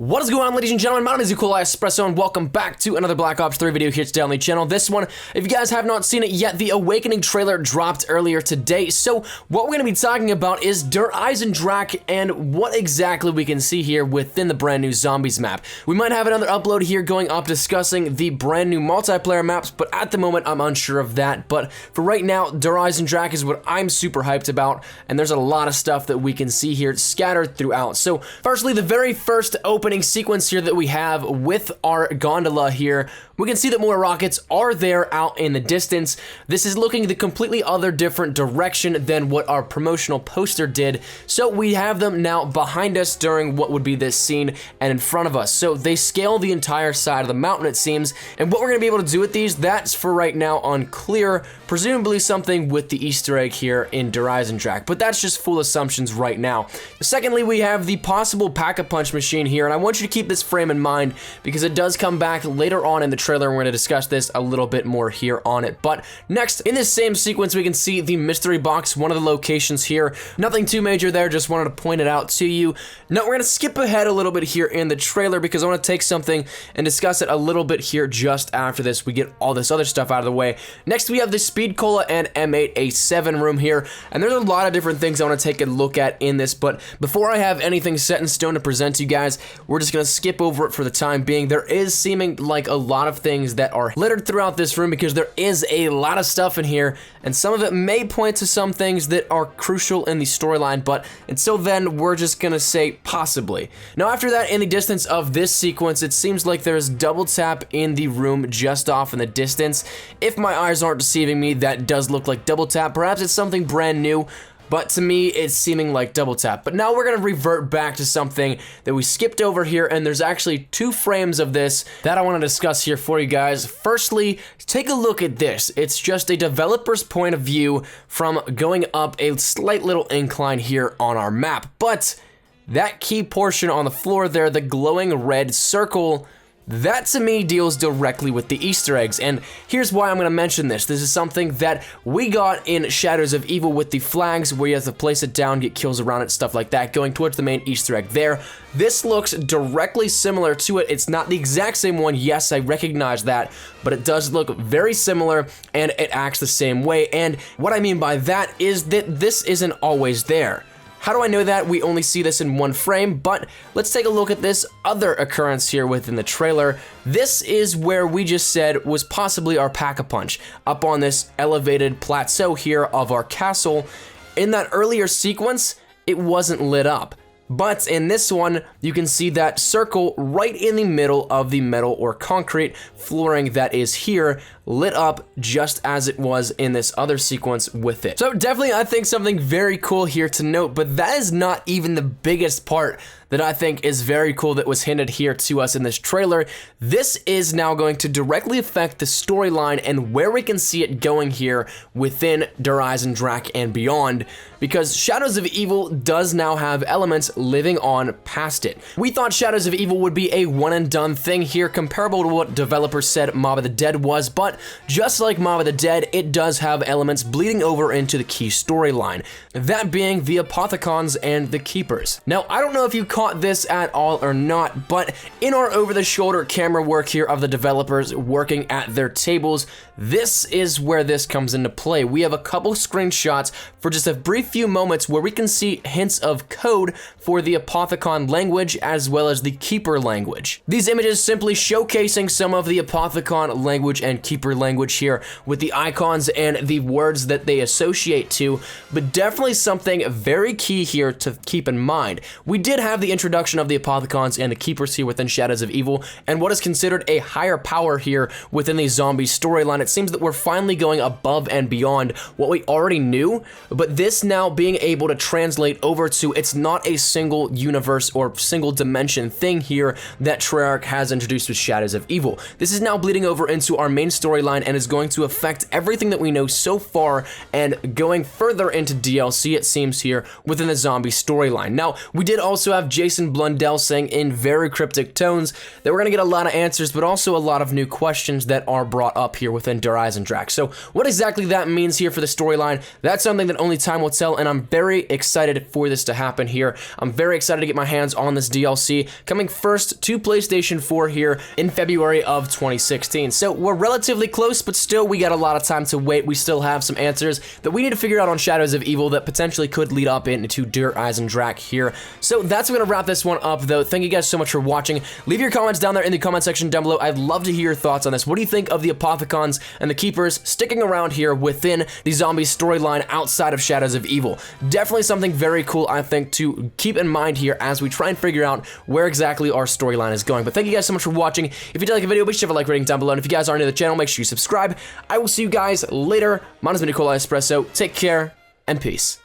What is going on, ladies and gentlemen? My name is Espresso, and welcome back to another Black Ops 3 video here today on the channel. This one, if you guys have not seen it yet, the Awakening trailer dropped earlier today. So what we're going to be talking about is Eisendrache and what exactly we can see here within the brand new Zombies map. We might have another upload here going up discussing the brand new multiplayer maps, but at the moment I'm unsure of that. But for right now, Eisendrache is what I'm super hyped about, and there's a lot of stuff that we can see here scattered throughout. So firstly, the very first opening sequence here that we have with our gondola here, we can see that more rockets are there out in the distance. This is looking the completely other different direction than what our promotional poster did. So we have them now behind us during what would be this scene and in front of us. So they scale the entire side of the mountain, it seems. And what we're going to be able to do with these, that's for right now unclear. Presumably something with the Easter egg here in Eisendrache, but that's just full assumptions right now. Secondly, we have the possible Pack-a-Punch machine here, and I want you to keep this frame in mind because it does come back later on in the trailer. We're going to discuss this a little bit more here on it. But next, in this same sequence, we can see the mystery box, one of the locations here. Nothing too major there, just wanted to point it out to you. Now, we're going to skip ahead a little bit here in the trailer because I want to take something and discuss it a little bit here just after this. We get all this other stuff out of the way. Next, we have the Speed Cola and M8A7 room here, and there's a lot of different things I want to take a look at in this, but before I have anything set in stone to present to you guys, we're just going to skip over it for the time being. There is seeming like a lot of things that are littered throughout this room because there is a lot of stuff in here, and some of it may point to some things that are crucial in the storyline, but until then, we're just going to say possibly. Now, after that, in the distance of this sequence, it seems like there's double tap in the room just off in the distance. If my eyes aren't deceiving me, that does look like double tap. Perhaps it's something brand new, but to me, it's seeming like double tap. But now we're going to revert back to something that we skipped over here, and there's actually two frames of this that I want to discuss here for you guys. Firstly, take a look at this. It's just a developer's point of view from going up a slight little incline here on our map. But that key portion on the floor there, the glowing red circle, that to me deals directly with the Easter eggs, and here's why I'm going to mention this. This is something that we got in Shadows of Evil with the flags, where you have to place it down, get kills around it, stuff like that, going towards the main Easter egg there. This looks directly similar to it. It's not the exact same one, yes, I recognize that, but it does look very similar, and it acts the same way, and what I mean by that is that this isn't always there. How do I know that? We only see this in one frame, but let's take a look at this other occurrence here within the trailer. This is where we just said was possibly our Pack-a-Punch, up on this elevated plateau here of our castle. In that earlier sequence, it wasn't lit up. But in this one, you can see that circle right in the middle of the metal or concrete flooring that is here, lit up just as it was in this other sequence with it. So definitely, I think something very cool here to note, but that is not even the biggest part that I think is very cool that was hinted here to us in this trailer. This is now going to directly affect the storyline and where we can see it going here within Eisendrache and beyond, because Shadows of Evil does now have elements living on past it. We thought Shadows of Evil would be a one and done thing here, comparable to what developers said Mob of the Dead was, but just like Mob of the Dead, it does have elements bleeding over into the key storyline, that being the Apothicons and the Keepers. Now, I don't know if you caught this at all or not, but in our over-the-shoulder camera work here of the developers working at their tables, this is where this comes into play. We have a couple screenshots for just a brief few moments where we can see hints of code for the Apothicon language as well as the Keeper language. These images simply showcasing some of the Apothicon language and Keeper language here with the icons and the words that they associate to, but definitely something very key here to keep in mind. We did have the introduction of the Apothicons and the Keepers here within Shadows of Evil, and what is considered a higher power here within the zombie storyline. It seems that we're finally going above and beyond what we already knew, but this now being able to translate over to it's not a single universe or single dimension thing here that Treyarch has introduced with Shadows of Evil. This is now bleeding over into our main story storyline and is going to affect everything that we know so far and going further into DLC, it seems here, within the zombie storyline. Now, we did also have Jason Blundell saying in very cryptic tones that we're going to get a lot of answers, but also a lot of new questions that are brought up here within Der Eisendrache. So what exactly that means here for the storyline, that's something that only time will tell, and I'm very excited for this to happen here. I'm very excited to get my hands on this DLC, coming first to PlayStation 4 here in February of 2016. So we're relatively close, but still we got a lot of time to wait. We still have some answers that we need to figure out on Shadows of Evil that potentially could lead up into Der Eisendrache here. So that's going to wrap this one up, though. Thank you guys so much for watching. Leave your comments down there in the comment section down below. I'd love to hear your thoughts on this. What do you think of the Apothicons and the Keepers sticking around here within the zombie storyline outside of Shadows of Evil? Definitely something very cool, I think, to keep in mind here as we try and figure out where exactly our storyline is going. But thank you guys so much for watching. If you did like the video, be sure to have a like rating down below. And if you guys are new to the channel, make sure you subscribe. I will see you guys later. Mine has been Nikolai Espresso. Take care and peace.